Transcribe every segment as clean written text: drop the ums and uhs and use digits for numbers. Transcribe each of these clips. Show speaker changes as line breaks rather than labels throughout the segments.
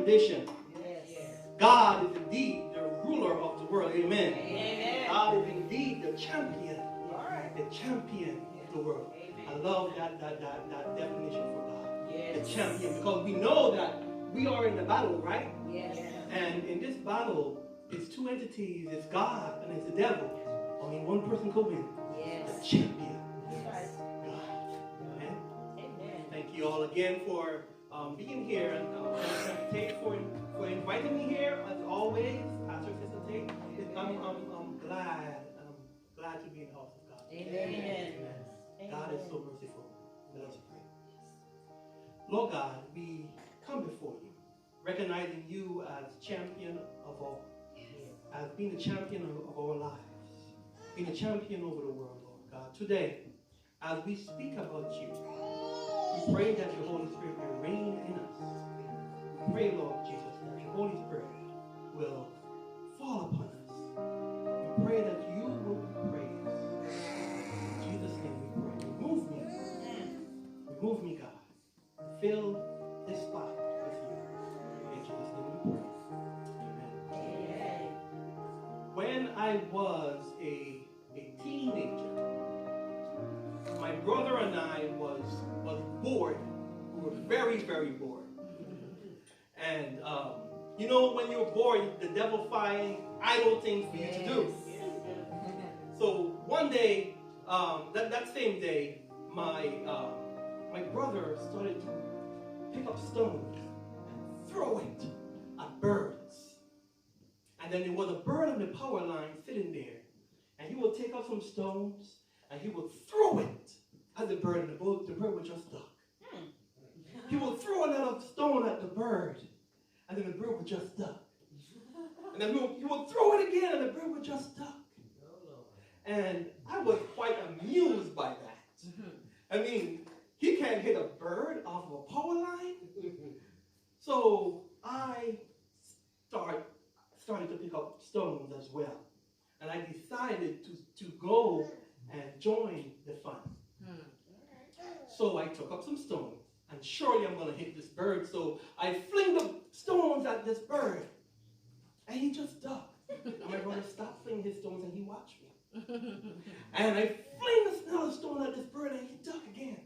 condition. God is indeed the ruler of the world. Amen. God is indeed the champion. The champion of the world. I love that definition for God. The champion. Because we know that we are in the battle, right? And in this battle, it's two entities. It's God and it's the devil. Only one person could win. The champion. God. Amen. Thank you all again for being here, and Tate for inviting me here as always. Pastor Sister Tate, I'm glad to be in the house of God. Amen. God is so merciful. Let us pray. Lord God, we come before you, recognizing you as champion of all, as being the champion of our lives, being a champion over the world, Lord God. Today, as we speak about you, we pray that your Holy Spirit will reign in us. We pray, Lord Jesus, that your Holy Spirit will fall upon us. We pray that you will be praised. In Jesus' name we pray. Remove me, God. Fill this spot with you. In Jesus' name we pray. Amen. When I was a teenager, my brother and I was bored. We were very, very bored. And you know, when you're bored, the devil finds idle things for you to do. So one day, that same day, my brother started to pick up stones and throw it at birds. And then there was a bird on the power line sitting there. And he would take up some stones and he would throw it at the bird, and the bird would just duck. He would throw another stone at the bird, and then the bird would just duck. And then he would throw it again, and the bird would just duck. And I was quite amused by that. I mean, he can't hit a bird off of a power line. So I started to pick up stones as well. And I decided to go and join the fun. So I took up some stones. And surely I'm going to hit this bird. So I fling the stones at this bird. And he just ducked. And my brother stopped flinging his stones and he watched me. And I fling another stone at this bird and he ducked again.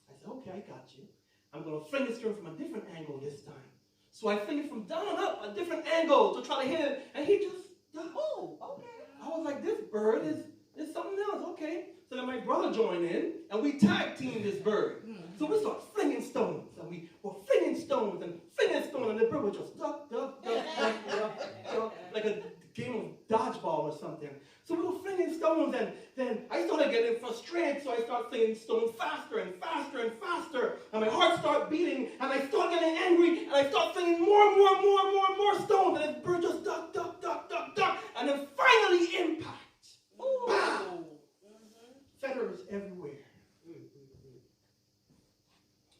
I said, okay, I got you. I'm going to fling this stone from a different angle this time. So I fling it from down up, a different angle to try to hit it. And he just ducked. Oh, okay. I was like, this bird is something else. Okay. So then my brother joined in and we tag teamed this bird. So we start flinging stones, and we were flinging stones, and the bird would just duck, like a game of dodgeball or something. So we were flinging stones, and then I started getting frustrated, so I started flinging stones faster and faster and faster, and my heart started beating, and I started getting angry, and I started flinging more stones, and the bird just duck, and then finally impact. Wow! Feathers everywhere.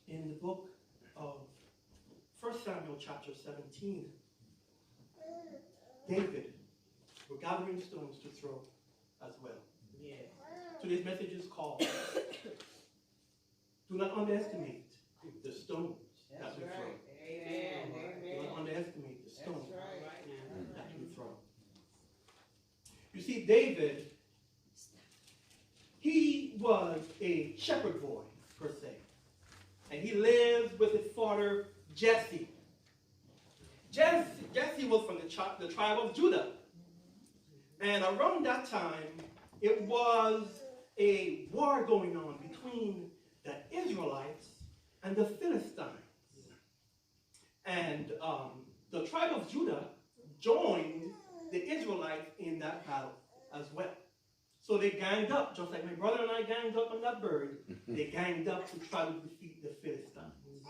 In the book of 1 Samuel chapter 17, David were gathering stones to throw as well. Yeah. Today's message is called, do not underestimate the stones that we throw. Amen. Do not underestimate the stones that we throw. You see, David, he was a shepherd boy, per se. And he lived with his father, Jesse. Jesse was from the tribe of Judah. And around that time, it was a war going on between the Israelites and the Philistines. And the tribe of Judah joined the Israelites in that battle as well. So they ganged up, just like my brother and I ganged up on that bird. They ganged up to try to defeat the Philistines.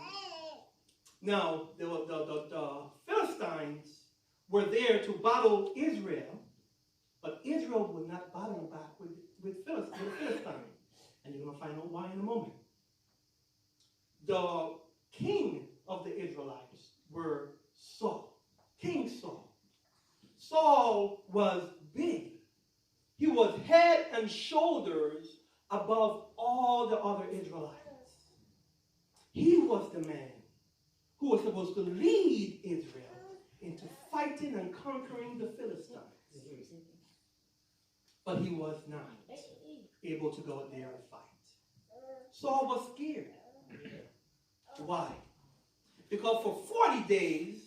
Now, the Philistines were there to battle Israel, but Israel would not battle back with Philistines. And you're going to find out why in a moment. The king of the Israelites were Saul, King Saul. Saul was big. He was head and shoulders above all the other Israelites. He was the man who was supposed to lead Israel into fighting and conquering the Philistines. But he was not able to go there and fight. Saul was scared. Why? Because for 40 days,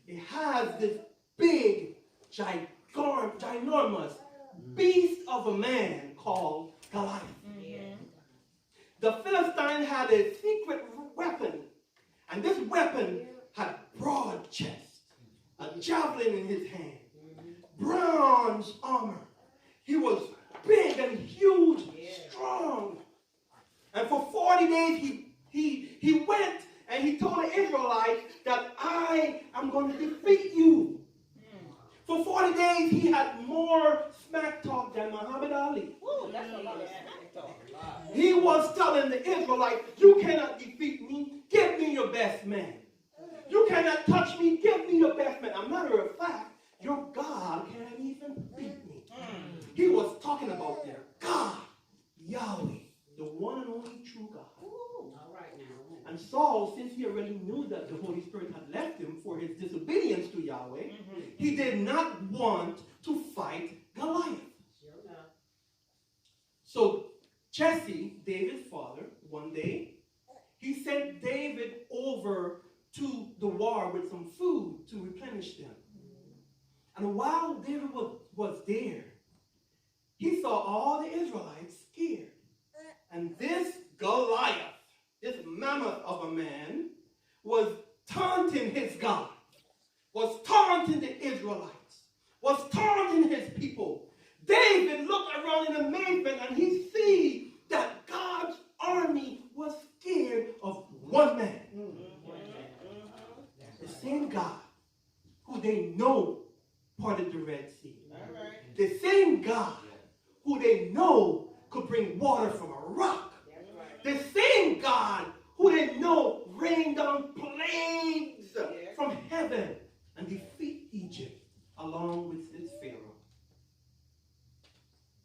he has this big, ginormous beast of a man called Goliath. The Philistine had a secret weapon, and this weapon had broad chest, a javelin in his hand, bronze armor. He was big and huge, strong. And for 40 days, he went and he told the Israelites that I am going to defeat you. For 40 days, he had more smack talk than Muhammad Ali.
Ooh, that's a lot of smack talk.
He was telling the Israelites, you cannot defeat me. Give me your best man. You cannot touch me. Give me your best man. As a matter of fact, your God can't even beat me. He was talking about their God, Yahweh, the one and only true God.
All right now.
And Saul, since he already knew that the Holy Spirit had left him for his disobedience to Yahweh, he did not want to fight Goliath.
Sure enough.
So Jesse, David's father, one day, he sent David over to the war with some food to replenish them. And while David was there, he saw all the Israelites scared. And this Goliath, this mammoth of a man, was taunting his God, was taunting the Israelites, was taunting his people. David looked around in amazement and he see that God's army was scared of one man. The same God who they know parted the Red Sea. The same God who they know could bring water from a rock. The same God who they know rained down plagues from heaven and defeat Egypt along with its Pharaoh.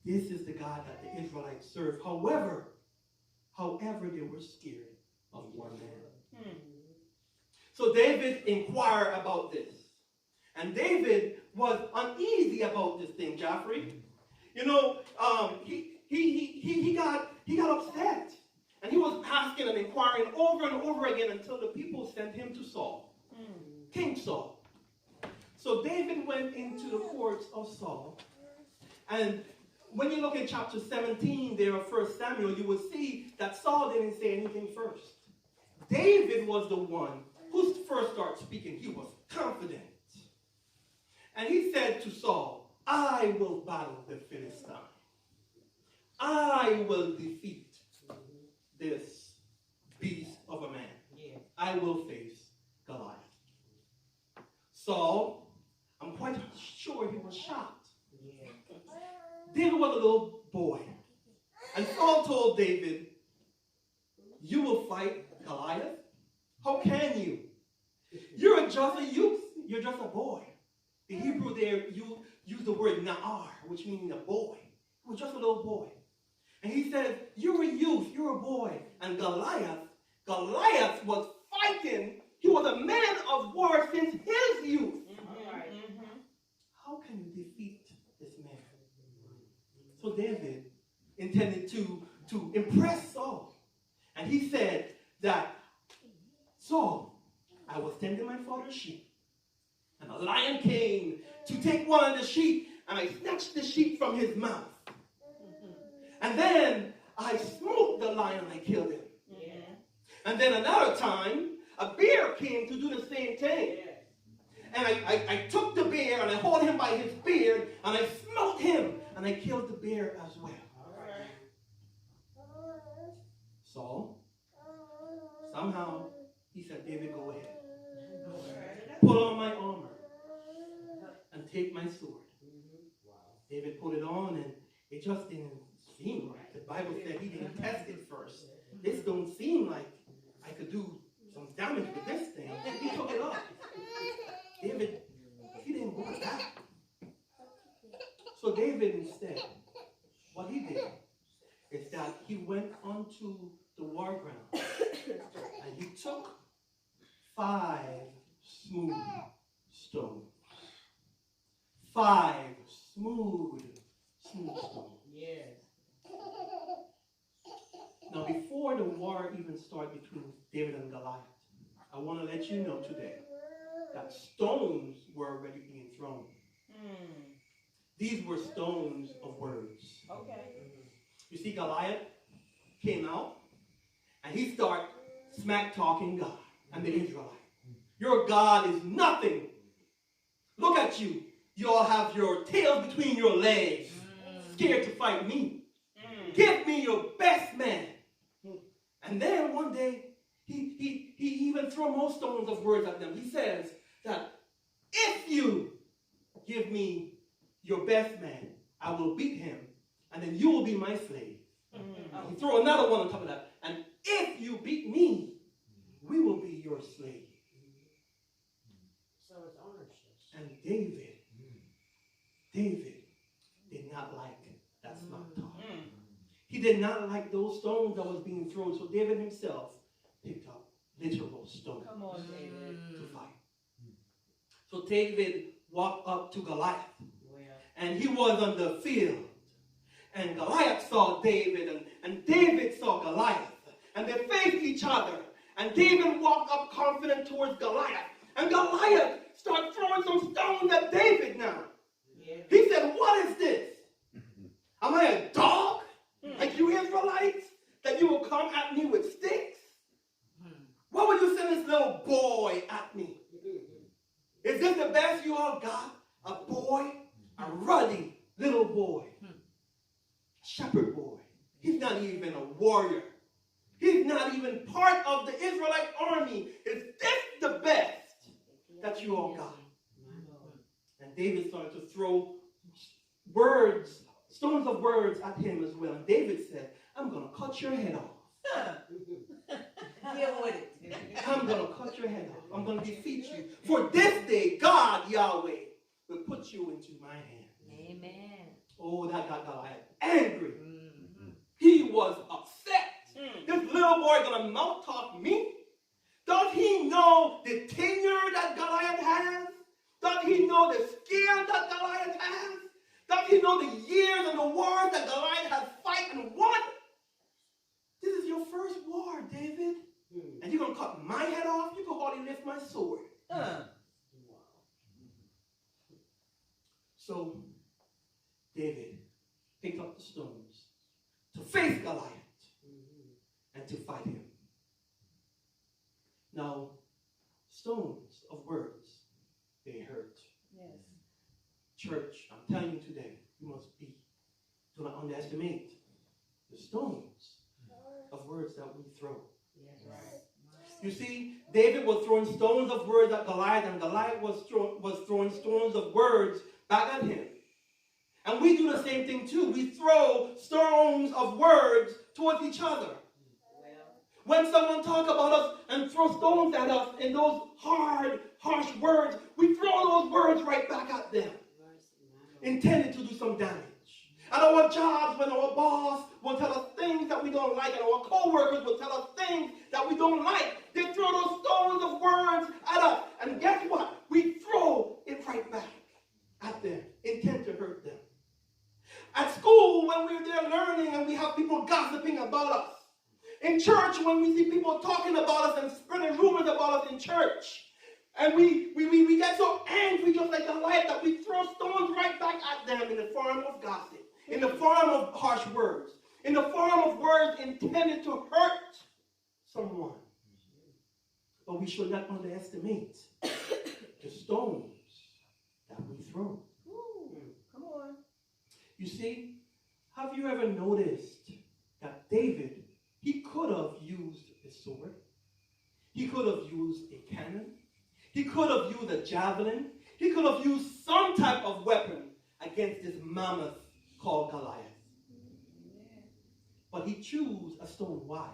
This is the God that the Israelites served. However, they were scared of one man. So David inquired about this. And David was uneasy about this thing, Joffrey. You know, he got upset. And he was asking and inquiring over and over again until the people sent him to Saul, King Saul. So David went into the courts of Saul. And when you look in chapter 17 there of 1 Samuel, you will see that Saul didn't say anything first. David was the one who first started speaking. He was confident. And he said to Saul, I will battle the Philistine. I will defeat this beast of a man. I will face Goliath. Saul, I'm quite sure he was shocked. David was a little boy. And Saul told David, you will fight Goliath? How can you? You're just a youth. You're just a boy. The Hebrew there, you use the word na'ar, which means a boy. He was just a little boy. And he said, you're a youth, you're a boy. And Goliath was fighting. He was a man of war since his youth. How can you defeat this man? So David intended to impress Saul. And he said that, Saul, I was tending my father's sheep. And a lion came to take one of the sheep. And I snatched the sheep from his mouth. And then I smote the lion and I killed him. And then another time, a bear came to do the same thing. And I took the bear and I held him by his beard and I smote him and I killed the bear as well. Saul, somehow, he said, David, go ahead. Put on my armor and take my sword. David put it on and it just didn't seem right. The Bible said he didn't test it first. This don't seem like I could do some damage with this thing. He took it off. David, he didn't want that. So David instead, what he did is that he went onto the war ground and he took 5 smooth stones. 5 smooth stones.
Yes.
Now, before the war even started between David and Goliath, I want to let you know today that stones were already being thrown. These were stones of words.
Okay.
You see, Goliath came out and he started smack talking God and the Israelites. Your God is nothing. Look at you. You all have your tails between your legs, scared to fight me. Give me your best man. And then one day, he even threw more stones of words at them. He says that if you give me your best man, I will beat him, and then you will be my slave. He threw another one on top of that. And if you beat me, we will be your slave.
So it's ownership.
And David did not like that smack talk. He did not like those stones that was being thrown. So David himself picked up literal stones.
Come on, David.
To fight. So David walked up to Goliath. And he was on the field. And Goliath saw David. And David saw Goliath. And they faced each other. And David walked up confident towards Goliath. And Goliath started throwing some stones at David now.
Yeah.
He said, what is this? Am I a dog? Like you Israelites? That you will come at me with sticks? Why would you send this little boy at me? Is this the best you all got? A boy? A ruddy little boy. A shepherd boy. He's not even a warrior. He's not even part of the Israelite army. Is this the best that you all got? And David started to throw words, stones of words at him as well. And David said, I'm going to cut your head off.
Deal with it.
I'm going to cut your head off. I'm going to defeat you. For this day, God, Yahweh, will put you into my hand.
Amen.
Oh, that got Goliath angry. He was upset. This little boy going to mouth talk me? Does he know the tenure that Goliath has? Does he know the skill that Goliath has? Does he know the years and the wars that Goliath has fought and won? This is your first war, David. And you're going to cut my head off? You can hardly lift my sword. So, David picked up the stones to face Goliath and to fight him. Now, stones of words, they hurt.
Yes.
Church, I'm telling you today, you must do not underestimate the stones of words that we throw.
Yes, right.
You see, David was throwing stones of words at Goliath, and Goliath was throwing stones of words back at him. And we do the same thing too. We throw stones of words towards each other. When someone talks about us and throw stones at us in those hard, harsh words, we throw those words right back at them, intended to do some damage. At our jobs, when our boss will tell us things that we don't like, and our co-workers will tell us things that we don't like, they throw those stones of words at us. And guess what? We throw it right back at them, intent to hurt them. At school, when we're there learning and we have people gossiping about us. In church, when we see people talking about us and spreading rumors about us in church. And we get so angry just like Goliath that we throw stones right back at them in the form of gossip, in the form of harsh words, in the form of words intended to hurt someone. But we should not underestimate the stones that we throw.
Come on.
You see, have you ever noticed that David, he could have used a sword. He could have used a cannon. He could have used a javelin. He could have used some type of weapon against this mammoth called Goliath. But he chose a stone. Why?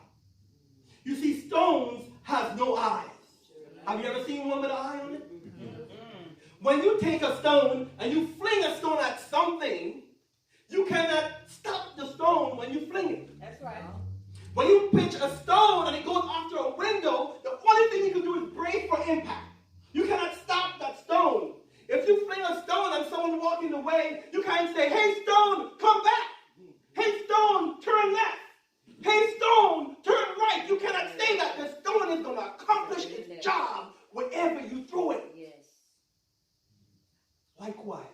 You see, stones have no eyes. Have you ever seen one with an eye on it? When you take a stone and you fling a stone at something, you cannot stop the stone when you fling it.
That's right.
When you pitch a stone and it goes after a window, the only thing you can do is brace for impact. You cannot stop that stone. If you fling a stone at someone walking away, you can't say, hey, stone, come back. Hey, stone, turn left. Hey, stone, turn right. You cannot say that. The stone is going to accomplish its job wherever you throw it.
Yes.
Likewise,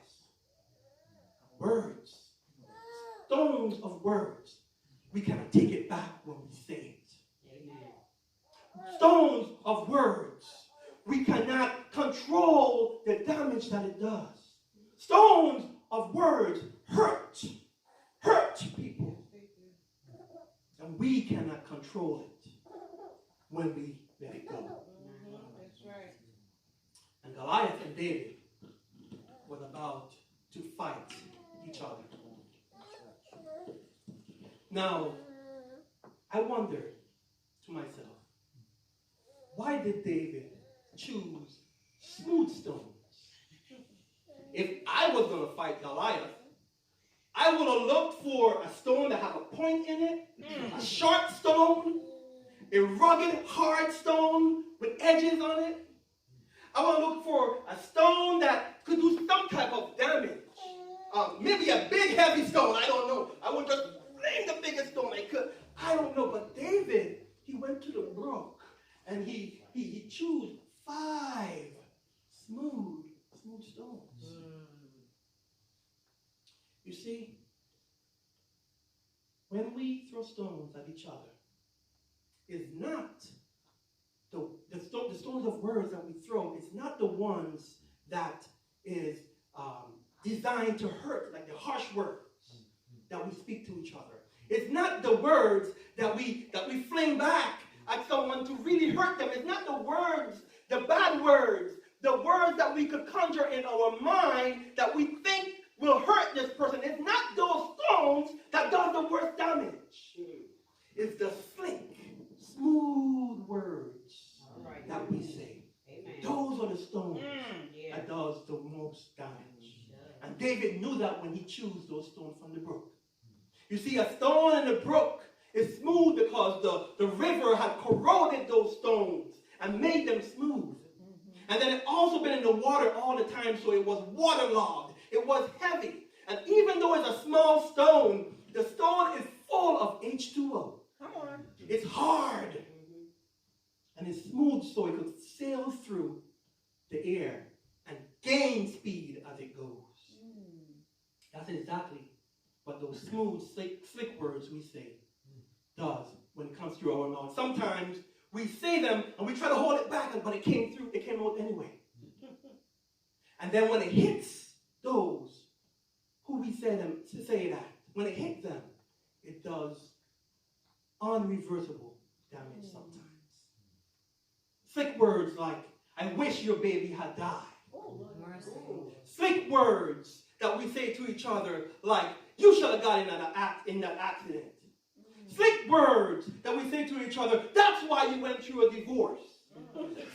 words, stones of words, we cannot take it back when we say it. Amen. Stones of words, we cannot control the damage that it does. Stones of words hurt people. And we cannot control it when we let it go.
That's right.
And Goliath and David was about to fight each other. Now, I wonder to myself, why did David choose smooth stones? If I was going to fight Goliath, I would have looked for a stone that had a point in it, a sharp stone, a rugged, hard stone with edges on it. I want to look for a stone that could do some type of damage. Maybe a big, heavy stone. I don't know. I would just fling the biggest stone I could. I don't know. But David, he went to the brook and he chose 5 smooth stones. You see, when we throw stones at each other, it's not the stones of words that we throw. It's not the ones that is designed to hurt, like the harsh words that we speak to each other. It's not the words that we fling back at someone to really hurt them. It's not the words, the bad words, the words that we could conjure in our mind that we think will hurt this person. It's not those stones that does the worst damage. It's the slick, smooth words that we say. Amen. Those are the stones that does the most damage. And David knew that when he chose those stones from the brook. You see, a stone in the brook is smooth because the river had corroded those stones and made them smooth. And then it also been in the water all the time, so it was waterlogged. It was heavy. And even though it's a small stone, the stone is full of H2O.
Come on.
It's hard. And it's smooth so it could sail through the air and gain speed as it goes. That's exactly what those smooth, slick words we say does when it comes through our mouth. Sometimes we say them and we try to hold it back, but it came out anyway. And then when it hits those who we say that, when it hits them, it does unreversible damage sometimes. Slick words like, I wish your baby had died. Slick words that we say to each other like, you should have got in that accident. Slick words that we say to each other, that's why you went through a divorce.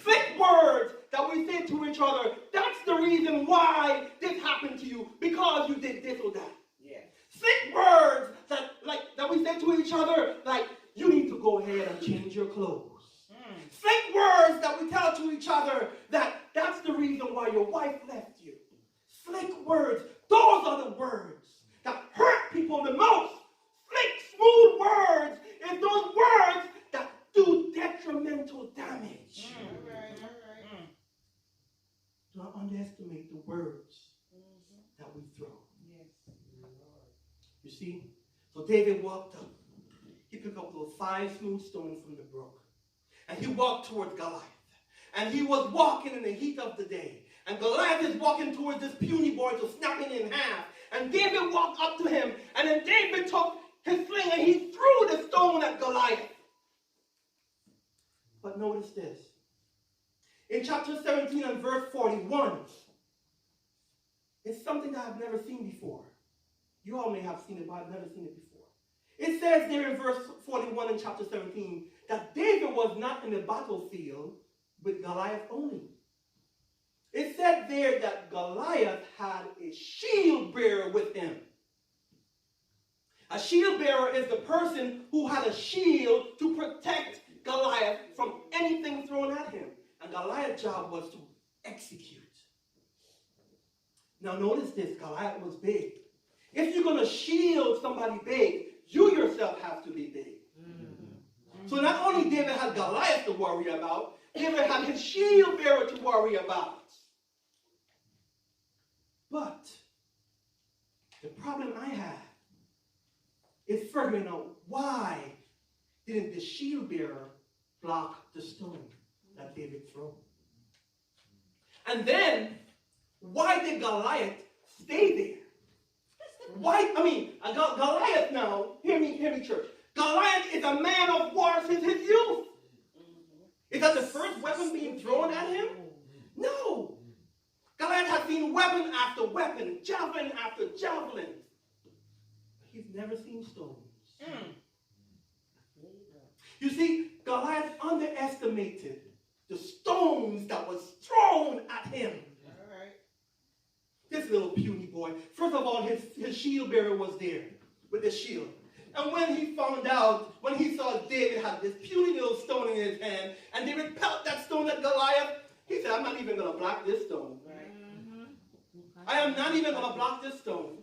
Slick words that we say to each other, that's the reason why this happened to you, because you did this or that. Yeah. Slick words that we say to each other, like, you need to go ahead and change your clothes. Slick words that we tell to each other that's the reason why your wife left you. Slick words, those are the words that hurt people the most. Slick, smooth words is those words that do detrimental damage. Do not underestimate the words that we throw. Yes. You see? So David walked up. He picked up those 5 smooth stones from the brook. And he walked towards Goliath. And he was walking in the heat of the day. And Goliath is walking towards this puny boy to snap him in half. And David walked up to him. And then David took his sling and he threw the stone at Goliath. But notice this. In chapter 17 and verse 41, it's something that I've never seen before. You all may have seen it, but I've never seen it before. It says there in verse 41 in chapter 17 that David was not in the battlefield with Goliath only. It said there that Goliath had a shield bearer with him. A shield bearer is the person who had a shield to protect Goliath from anything thrown at him. And Goliath's job was to execute. Now notice this, Goliath was big. If you're going to shield somebody big, you yourself have to be big. So not only David had Goliath to worry about, David had his shield bearer to worry about. But the problem I have is figuring out why didn't the shield bearer block the stone that David threw? And then, why did Goliath stay there? Why? I mean, Goliath now, hear me, church. Goliath is a man of war since his youth. Is that the first weapon being thrown at him? No. Goliath has seen weapon after weapon, javelin after javelin. But he's never seen stones. You see, Goliath underestimated the stones that was thrown at him. This little puny boy. First of all, his shield bearer was there with the shield. And when he found out, when he saw David had this puny little stone in his hand, and David pelted that stone at Goliath, he said, I'm not even going to block this stone. I am not even going to block this stone.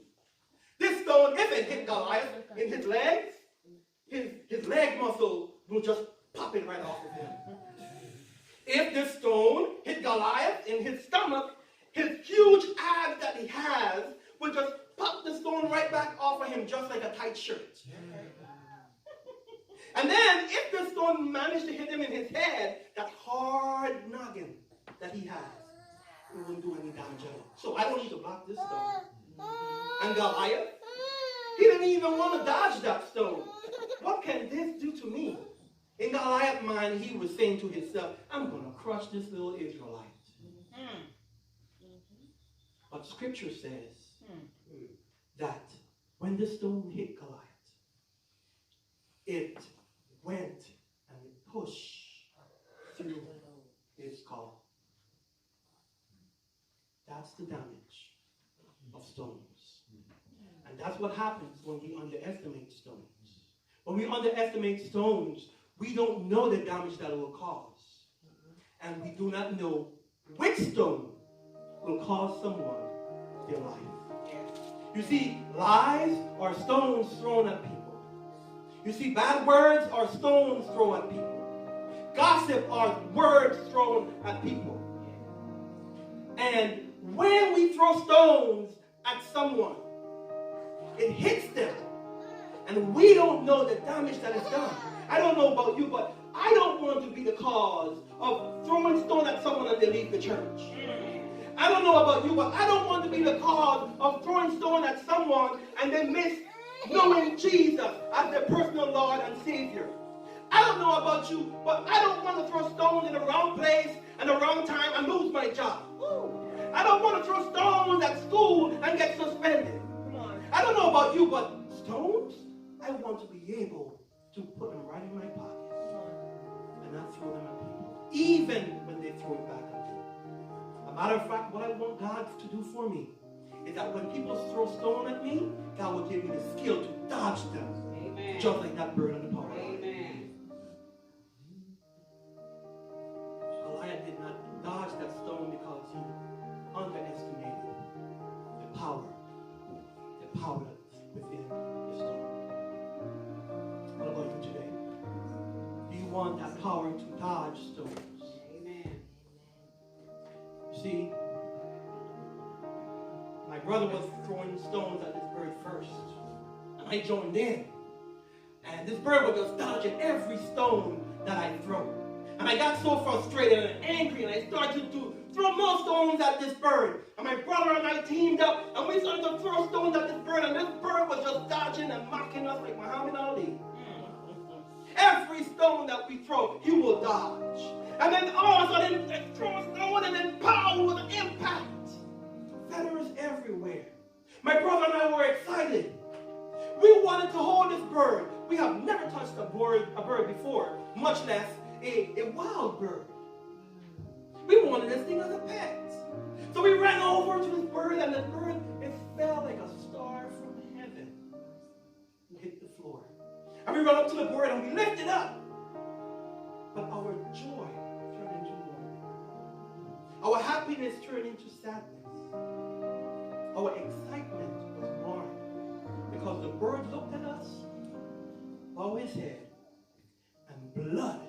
This stone, if it hit Goliath in his legs, his leg muscle will just pop it right off of him. If this stone hit Goliath in his stomach, his huge abs that he has will just pop the stone right back off of him just like a tight shirt. And then if the stone managed to hit him in his head, that hard noggin that he has, it wouldn't do any damage at all. So I don't need to block this stone. And Goliath, he didn't even want to dodge that stone. What can this do to me? In Goliath's mind, he was saying to himself, I'm going to crush this little Israelite. But Scripture says that when the stone hit Goliath, it went and it pushed through his skull. That's the damage of stones. And that's what happens when we underestimate stones. When we underestimate stones, we don't know the damage that it will cause. And we do not know which stone will cause someone their life. You see, lies are stones thrown at people. You see, bad words are stones thrown at people. Gossip are words thrown at people. And when we throw stones at someone, it hits them. And we don't know the damage that is done. I don't know about you, but I don't want to be the cause of throwing stone at someone and they leave the church. I don't know about you, but I don't want to be the cause of throwing stone at someone and they miss knowing Jesus as their personal Lord and Savior. I don't know about you, but I don't want to throw stones in the wrong place and the wrong time and lose my job. I don't want to throw stones at school and get suspended. I don't know about you, but stones, I want to be able to put them right in my pocket and not throw them at people, even when they throw it back at me. A matter of fact, what I want God to do for me is that when people throw stone at me, God will give me the skill to dodge them. Amen. Just like that bird on the power. Amen. Goliath did not dodge that stone because he underestimated the power within the stone. What about you today? Do you want that power to dodge stones? Amen. You see, my brother was throwing stones at this bird first, and I joined in. And this bird was just dodging every stone that I throw. And I got so frustrated and angry, and I started to throw more stones at this bird. And my brother and I teamed up, and we started to throw stones at this bird, and this bird was just dodging and mocking us like Muhammad Ali. Every stone that we throw, he will dodge. And then all of a sudden, I throw a stone, and then pow, with an impact. Feathers everywhere. My brother and I were excited. We wanted to hold this bird. We have never touched a bird before, much less a wild bird. We wanted this thing as a pet. So we ran over to this bird, and the bird, it fell like a star from heaven and hit the floor. And we ran up to the bird and we lifted it up. But our joy turned into mourning. happiness turned into sadness. Our excitement was marred because the bird looked at us, bowed his head, and blood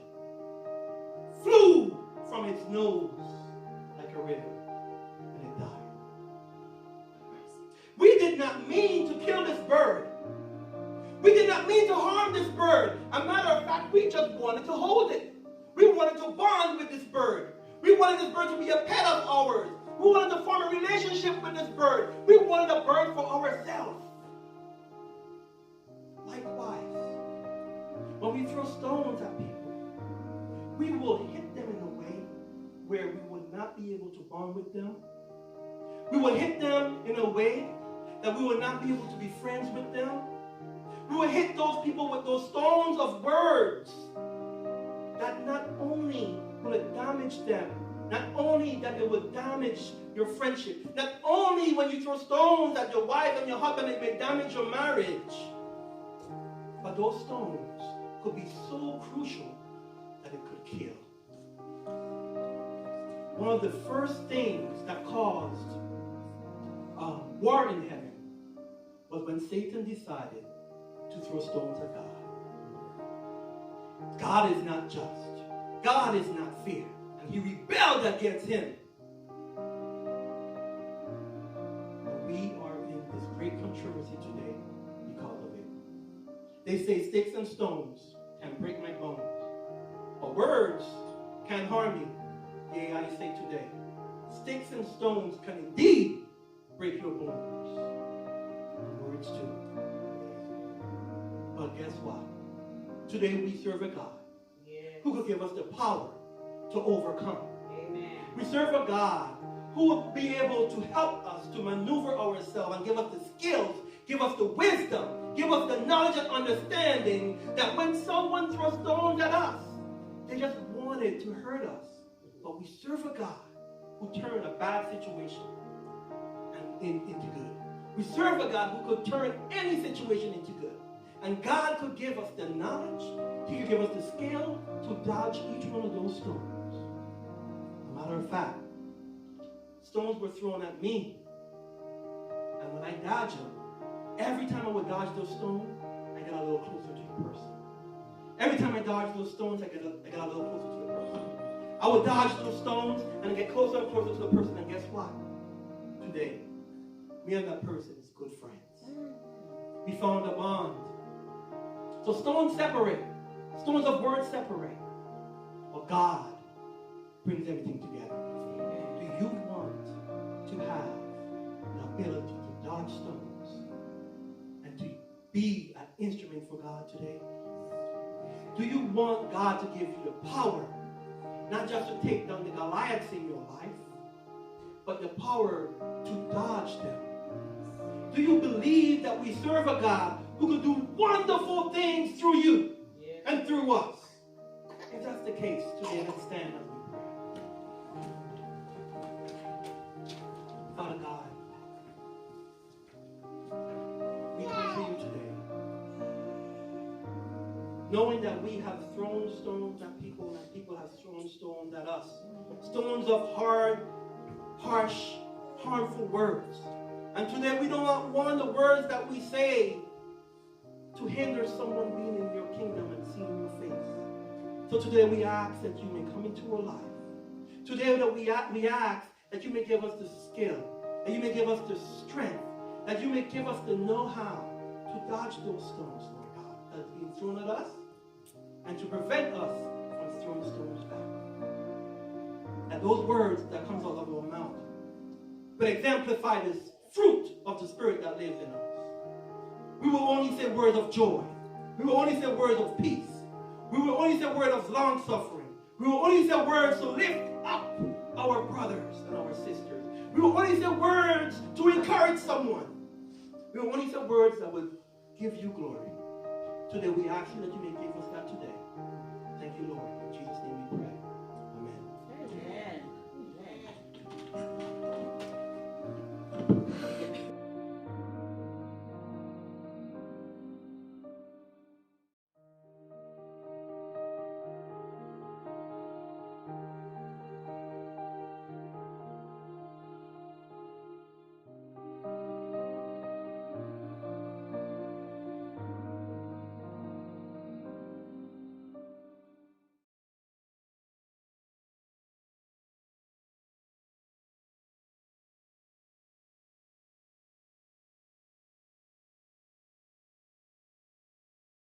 flew from its nose like a river, and it died. We did not mean to kill this bird. We did not mean to harm this bird. As a matter of fact, we just wanted to hold it. We wanted to bond with this bird. We wanted this bird to be a pet of ours. We wanted to form a relationship with this bird. We wanted a bird for ourselves. Likewise, when we throw stones at people, we will hit them in a way where we would not be able to bond with them. We will hit them in a way that we will not be able to be friends with them. We will hit those people with those stones of words that not only will it damage them, not only that it will damage your friendship, not only when you throw stones at your wife and your husband, it may damage your marriage, but those stones could be so crucial that it could kill. One of the first things that caused war in heaven was when Satan decided to throw stones at God. God is not just. God is not fair. And he rebelled against him. And we are in this great controversy today because of it. They say sticks and stones can break my bones, but words can harm me. Yea, I say today, sticks and stones can indeed break your bones. And words too. But guess what? Today we serve a God who could give us the power to overcome. Amen. We serve a God who will be able to help us to maneuver ourselves and give us the skills, give us the wisdom, give us the knowledge and understanding that when someone throws stones at us, they just wanted to hurt us. But we serve a God who turned a bad situation into good. We serve a God who could turn any situation into good. And God could give us the knowledge, he could give us the skill to dodge each one of those stones. As a matter of fact, stones were thrown at me. And when I dodge them, every time I would dodge those stones, I got a little closer to the person. Every time I dodge those stones, I got a little closer to the person. I would dodge those stones and get closer and closer to the person. And guess what? Today, me and that person is good friends. We found a bond. So stones separate. Stones of words separate. But God brings everything together. Do you want to have the ability to dodge stones and to be an instrument for God today? Do you want God to give you the power, not just to take down the Goliaths in your life, but the power to dodge them? Do you believe that we serve a God who could do wonderful things through you and through us? If that's the case, today let's stand as we pray. Father God, we come to you today, knowing that we have thrown stones at people and people have thrown stones at us. Stones of hard, harsh, harmful words. And today we do not want the words that we say to hinder someone being in your kingdom and seeing your face. So today we ask that you may come into our life. Today that we ask that you may give us the skill, that you may give us the strength, that you may give us the know-how to dodge those stones, Lord God, that is being thrown at us, and to prevent us from throwing stones back. That those words that comes out of our mouth will exemplify this fruit of the Spirit that lives in us. We will only say words of joy. We will only say words of peace. We will only say words of long suffering. We will only say words to lift up our brothers and our sisters. We will only say words to encourage someone. We will only say words that will give you glory. Today we ask you that you may give us that today. Thank you, Lord. In Jesus' name we pray.